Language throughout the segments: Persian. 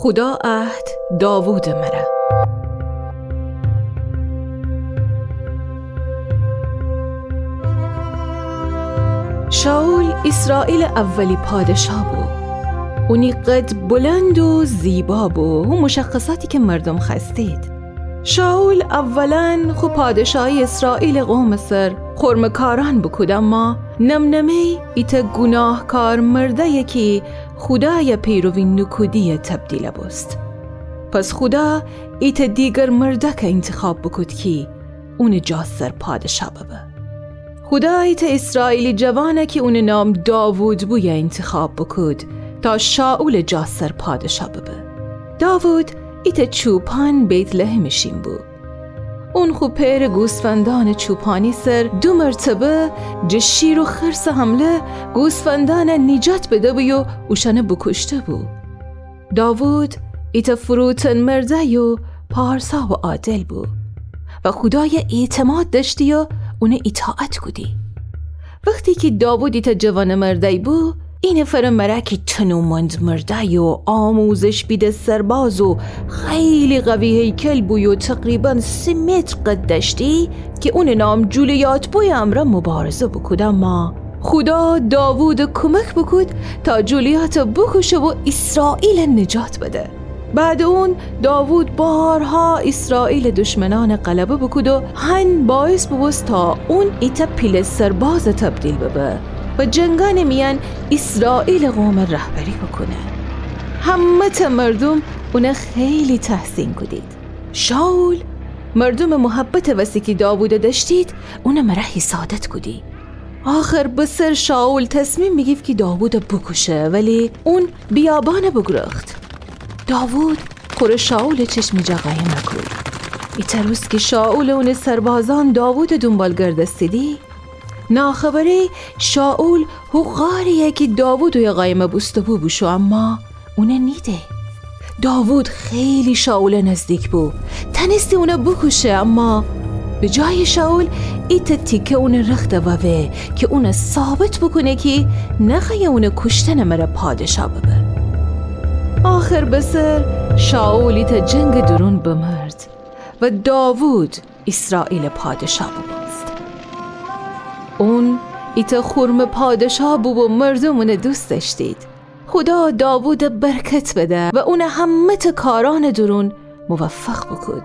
خدا عهد داوود مرا. شاول اسرائیل اولی پادشاه بود. اونی قد بلند و زیبا بود و مشخصاتی که مردم خستید. شاول اولا خو پادشاهی اسرائیل قوم مصر خرمکاران بکود، اما نمنمی ایت گناهکار مرده یکی خدای پیروی نکودی تبدیل بست. پس خدا ایت دیگر مرده که انتخاب بکود که اون جاسر پادشاه ببه. خدا ایت اسرائیلی جوانه که اون نام داوود بوی انتخاب بکود تا شاول جاسر پادشاه ببه. داوود ایت چوپان بیت لحمشین بود. اون خو پیر گوسفندان چوپانی سر 2 مرتبه جشیر و خرس حمله گوسفندان نجات بده بی و اوشانه بکشته بود. داوود ایت فروتن مرده و پارسا و عادل بود و خدای اعتماد داشتی و اون اطاعت کدی. وقتی که داوود ایت جوان مرده بود، این فرمرکی تنومند مرده و آموزش بیده سرباز و خیلی قوی هیکل بوی و تقریبا 3 متر قد داشتی که اون نام جولیات بوی امرا مبارزه بکود، اما خدا داوود کمک بکود تا جولیات بکشه و اسرائیل نجات بده. بعد اون داوود بارها اسرائیل دشمنان غلبه بکود و هن باعث ببست تا اون ایتا پیل سرباز تبدیل ببه و جنگان میان اسرائیل قوم رهبری بکنه. همه مردم اون خیلی تحسین کدید. شاول مردم محبت وسیکی داوود داشتید اون مرا حسادت کدی. آخر بسر شاول تصمیم میگیف که داوود بکشه، ولی اون بیابانه بگرخت. داوود خور شاول چشمی جاقایم نکود. ایتا روز که شاول اون سربازان داوود دنبال گردستیدی، ناخبری شاول حقاریه که داوود و قایم بسته بوشو، اما اونه نیده. داوود خیلی شاول نزدیک بود، تنستی اونه بکشه، اما به جای شاول ایت تیکه اونه رخته ووه که اونه ثابت بکنه که نخواه اونه کشتن مره پادشاه ببه. آخر بسر شاول ایت جنگ درون بمرد و داوود اسرائیل پادشاه ببست. اون ایت خرم پادشاه بو و مردمون دوست داشتید. خدا داوود برکت بده و اون همه کاران درون موفق بکود.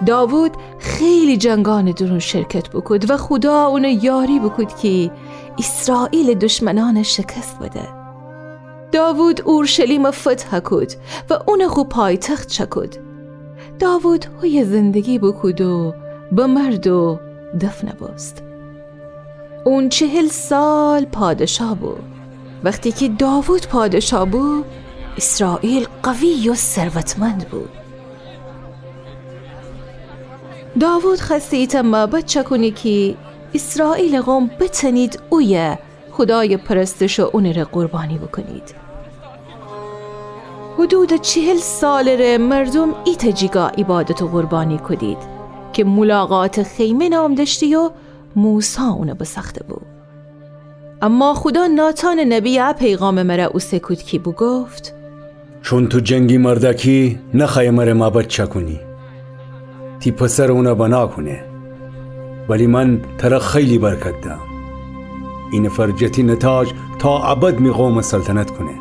داوود خیلی جنگان درون شرکت بکود و خدا اون یاری بکود که اسرائیل دشمنان شکست بده. داوود اورشلیم فتح کود و اون خو پایتخت شکود. داوود هوی زندگی بکود و بمرد و دفن بست. اون 40 سال پادشاه بود. وقتی که داوود پادشاه بود، اسرائیل قوی و ثروتمند بود. داوود خستیت معبد چکنی که اسرائیل قوم بتنید اوی خدای پرستش و اون را قربانی بکنید. حدود 40 سال ره مردم ایت جیگا عبادت و قربانی کدید که ملاقات خیمه نام داشتی و موسی اونو بسخته بود. اما خدا ناتان نبی پیغام مرا او سکوت کی بو گفت چون تو جنگی مردکی نخواه مره معبد چکنی تی پسر اونا بنا کنه، ولی من ترا خیلی برکت دم. این فرجتی نتاج تا ابد می قوم سلطنت کنه.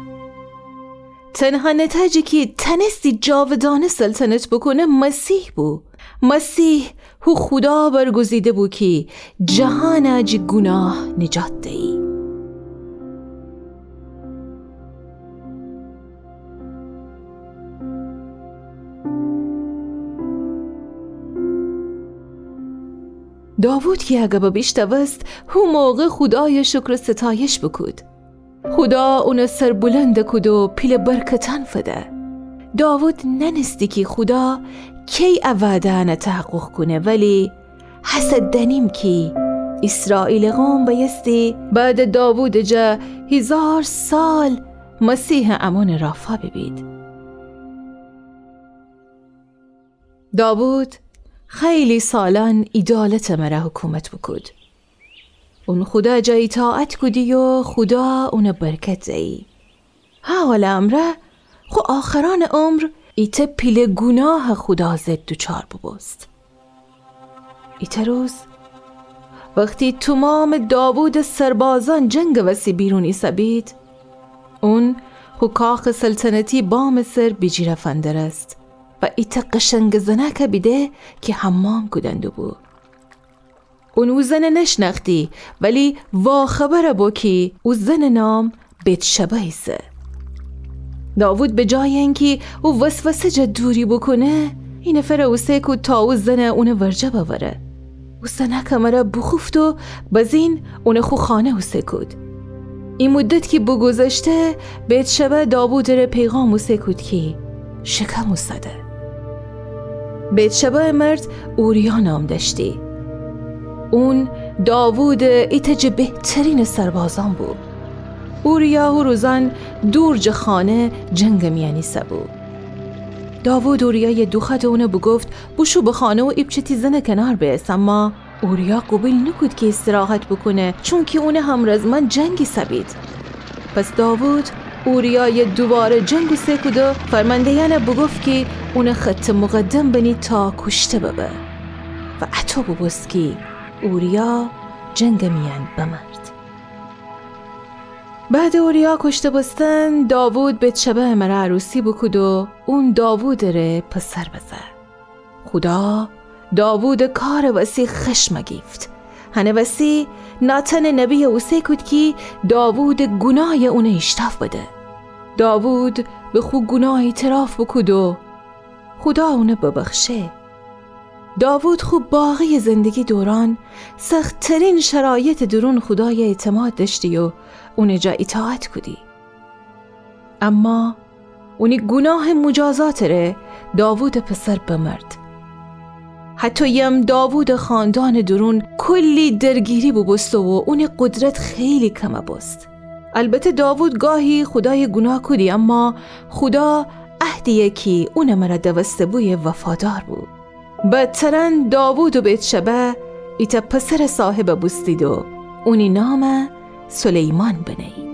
تنها نتاجی که تنستی جاودانه سلطنت بکنه مسیح بود. مسیح هو خدا برگزیده بود که جهان از گناه نجات دهی. داوود که اگه بیشتر وست هو موقع خدای شکر ستایش بکود. خدا اون سر بلند کد و پیل برکتن فده. داوود ننستی که خدا کی اوعده نتحقق کنه، ولی حسد دنیم که اسرائیل قوم بایستی بعد داوود جا 1000 سال مسیح امان رافا ببید. داوود خیلی سالان عدالت مرا حکومت بکود. اون خدا جا اطاعت کدی و خدا اون برکت زی. حال امره خو آخران عمر ایت پیل گناه خدا زد دوچار ببست. ایت روز وقتی تمام داوود سربازان جنگ وسی بیرونی سبید، اون خو کاخ سلطنتی با مصر بیجی رفندر است و ایت قشنگ زنک بیده که حمام کدندو بود. اون زن نشناختی ولی وا خبر بو که او زن نام بتشبه سه. داوود به جای اینکه او وسوسه جد دوری بکنه، این نفر او سیکو تا او زن اون ورجه بوره. او زنه کمره بخوفت و بزین اون خو خانه او سیکود. این مدت که بگذشته بتشبه داوود ره پیغام او سیکود که شکم او سده. بتشبه مرد اوریا نام داشتی. اون داوود ایتج بهترین سربازان بود. اوریا و روزان دور خانه جنگ میانی سبو. داوود اوریا یه دوخت اونه بگفت بوشو به خانه و ایبچتی زنه کنار بیست، اما اوریا قبول نکود که استراحت بکنه چون که اونه همرزمن جنگی سبید. پس داوود اوریا یه دوباره جنگو سکود و فرماندهیانه بگفت که اونه خط مقدم بنی تا کشته ببه و اتو ببست که اوریا جنگ میان بمرد. بعد اوریا کشته بستن داوود بتشبه مره عروسی بکود و اون داوود ره پسر بزه. خدا داوود کار وسی خشم گیفت. هنه وسی ناتن نبی او سیکود که داوود گناه اونه اشتاف بده. داوود به خود گناه اعتراف بکود و خدا اونه ببخشه. داوود خوب باقی زندگی دوران سخت‌ترین شرایط درون خدای اعتماد داشتی و اون جا اطاعت کدی. اما اونی گناه مجازات ره داوود پسر بمرد. حتی یم داوود خاندان درون کلی درگیری ببست و اون قدرت خیلی کم بست. البته داوود گاهی خدای گناه کدی، اما خدا عهدیه که اون مرد دوسته بوی وفادار بود. بدترن داوود و بتشبه ایتا پسر صاحب بستید و اونی نام سلیمان بنهید.